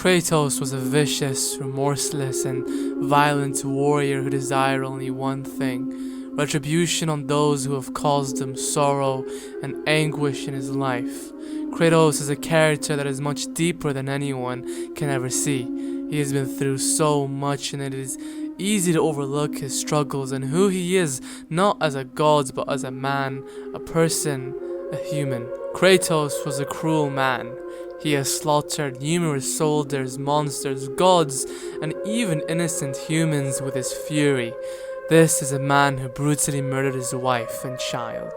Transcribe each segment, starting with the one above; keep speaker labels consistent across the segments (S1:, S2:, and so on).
S1: Kratos was a vicious, remorseless, and violent warrior who desired only one thing: retribution on those who have caused him sorrow and anguish in his life. Kratos is a character that is much deeper than anyone can ever see. He has been through so much, and it is easy to overlook his struggles and who he is, not as a god but as a man, a person, a human. Kratos was a cruel man. He has slaughtered numerous soldiers, monsters, gods, and even innocent humans with his fury. This is a man who brutally murdered his wife and child.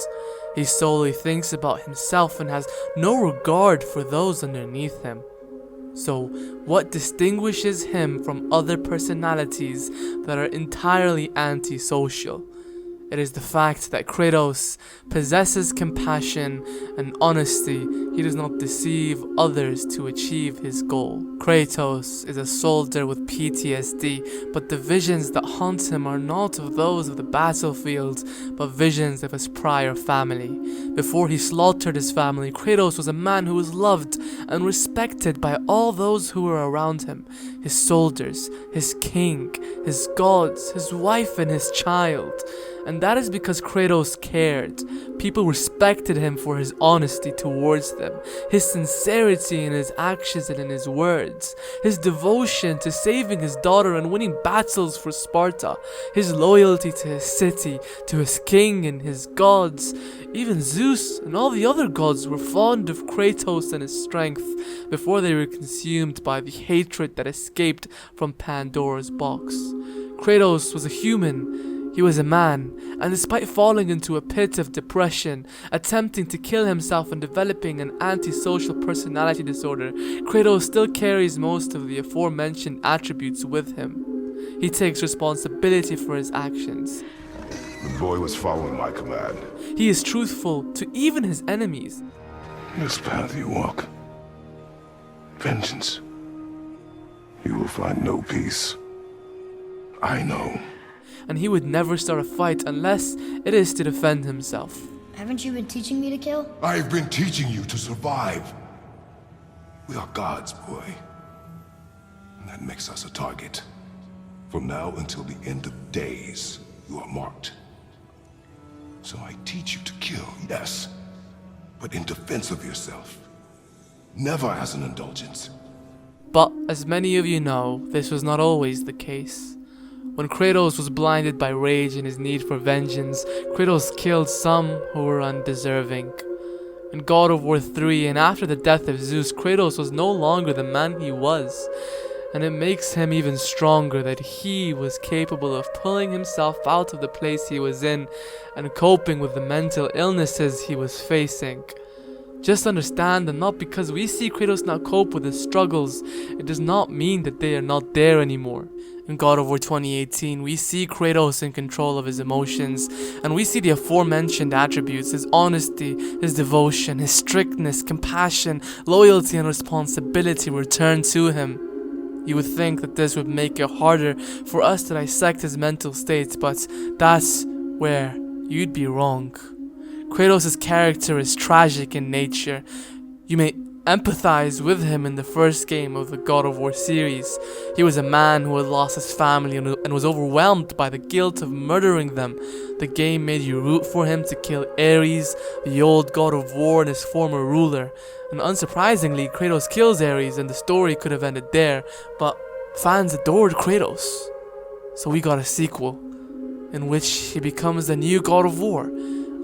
S1: He solely thinks about himself and has no regard for those underneath him. So, what distinguishes him from other personalities that are entirely antisocial? It is the fact that Kratos possesses compassion and honesty. He does not deceive others to achieve his goal. Kratos is a soldier with PTSD, but the visions that haunt him are not of those of the battlefield, but visions of his prior family. Before he slaughtered his family, Kratos was a man who was loved and respected by all those who were around him: his soldiers, his king, his gods, his wife, and his child. And that is because Kratos cared. People respected him for his honesty towards them, his sincerity in his actions and in his words, his devotion to saving his daughter and winning battles for Sparta, his loyalty to his city, to his king and his gods. Even Zeus and all the other gods were fond of Kratos and his strength before they were consumed by the hatred that escaped from Pandora's box. Kratos was a human. He was a man, and despite falling into a pit of depression, attempting to kill himself and developing an antisocial personality disorder, Kratos still carries most of the aforementioned attributes with him. He takes responsibility for his actions.
S2: The boy was following my command.
S1: He is truthful to even his enemies.
S2: This path you walk, vengeance, you will find no peace. I know.
S1: And he would never start a fight unless it is to defend himself.
S3: Haven't you been teaching me to kill?
S2: I've been teaching you to survive. We are gods, boy. And that makes us a target. From now until the end of days, you are marked. So I teach you to kill, yes, but in defense of yourself. Never as an indulgence.
S1: But as many of you know, this was not always the case. When Kratos was blinded by rage and his need for vengeance, Kratos killed some who were undeserving. In God of War 3 and after the death of Zeus, Kratos was no longer the man he was. And it makes him even stronger that he was capable of pulling himself out of the place he was in and coping with the mental illnesses he was facing. Just understand that not because we see Kratos now cope with his struggles, it does not mean that they are not there anymore. In God of War 2018, we see Kratos in control of his emotions, and we see the aforementioned attributes: his honesty, his devotion, his strictness, compassion, loyalty, and responsibility return to him. You would think that this would make it harder for us to dissect his mental states, but that's where you'd be wrong. Kratos' character is tragic in nature. You may empathize with him in the first game of the God of War series. He was a man who had lost his family and was overwhelmed by the guilt of murdering them. The game made you root for him to kill Ares, the old God of War and his former ruler. And unsurprisingly, Kratos kills Ares and the story could have ended there, but fans adored Kratos. So we got a sequel, in which he becomes the new God of War.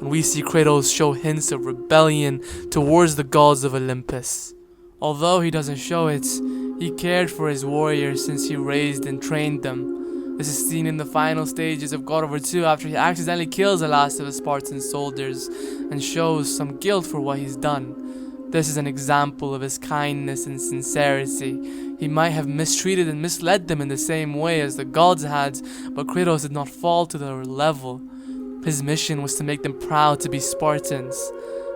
S1: And we see Kratos show hints of rebellion towards the gods of Olympus. Although he doesn't show it, he cared for his warriors since he raised and trained them. This is seen in the final stages of God of War 2 after he accidentally kills the last of the Spartan soldiers and shows some guilt for what he's done. This is an example of his kindness and sincerity. He might have mistreated and misled them in the same way as the gods had, but Kratos did not fall to their level. His mission was to make them proud to be Spartans.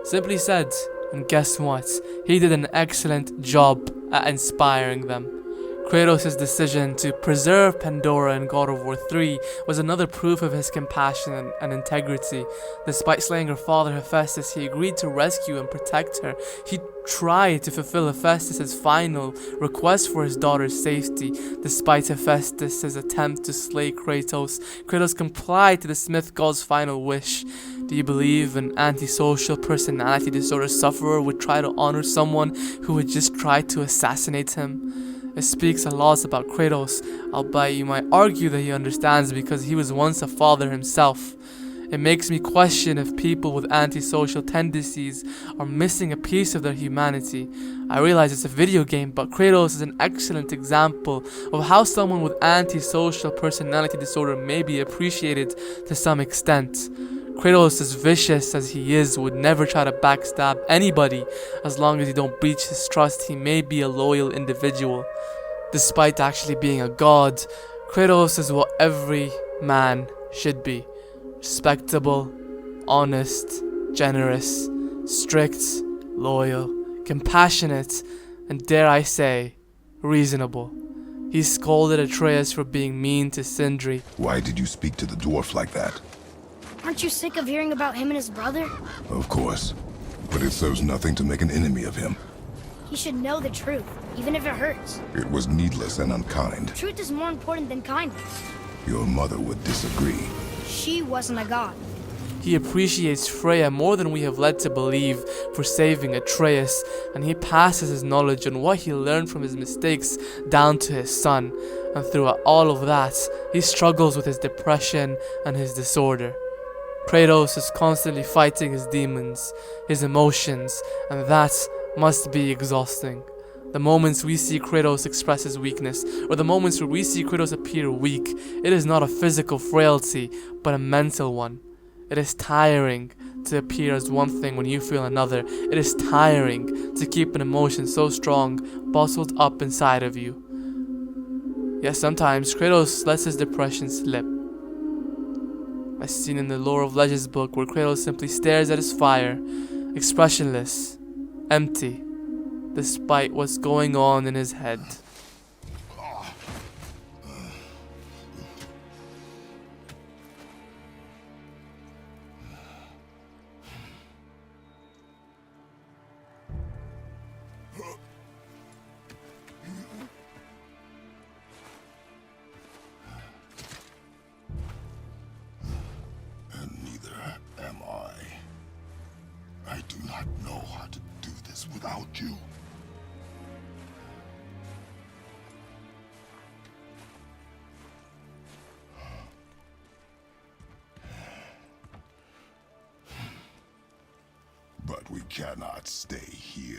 S1: Simply said, and guess what? He did an excellent job at inspiring them. Kratos' decision to preserve Pandora in God of War 3 was another proof of his compassion and integrity. Despite slaying her father Hephaestus, he agreed to rescue and protect her. He tried to fulfill Hephaestus' final request for his daughter's safety. Despite Hephaestus' attempt to slay Kratos, Kratos complied to the Smith god's final wish. Do you believe an antisocial personality disorder sufferer would try to honor someone who had just tried to assassinate him? It speaks a lot about Kratos, albeit you might argue that he understands because he was once a father himself. It makes me question if people with antisocial tendencies are missing a piece of their humanity. I realize it's a video game, but Kratos is an excellent example of how someone with antisocial personality disorder may be appreciated to some extent. Kratos, as vicious as he is, would never try to backstab anybody as long as you don't breach his trust. He may be a loyal individual. Despite actually being a god, Kratos is what every man should be. Respectable, honest, generous, strict, loyal, compassionate, and dare I say, reasonable. He scolded Atreus for being mean to Sindri.
S2: Why did you speak to the dwarf like that?
S3: Aren't you sick of hearing about him and his brother?
S2: Of course. But it serves nothing to make an enemy of him.
S3: He should know the truth, even if it hurts.
S2: It was needless and unkind.
S3: Truth is more important than kindness.
S2: Your mother would disagree.
S3: She wasn't a god.
S1: He appreciates Freya more than we have led to believe for saving Atreus, and he passes his knowledge on what he learned from his mistakes down to his son. And throughout all of that, he struggles with his depression and his disorder. Kratos is constantly fighting his demons, his emotions, and that must be exhausting. The moments we see Kratos express his weakness, or the moments where we see Kratos appear weak, it is not a physical frailty, but a mental one. It is tiring to appear as one thing when you feel another. It is tiring to keep an emotion so strong, bottled up inside of you. Yet sometimes Kratos lets his depression slip. As seen in the Lore of Legends book, where Kratos simply stares at his fire, expressionless, empty, despite what's going on in his head.
S2: And neither am I. I do not know how to do this without you. But we cannot stay here.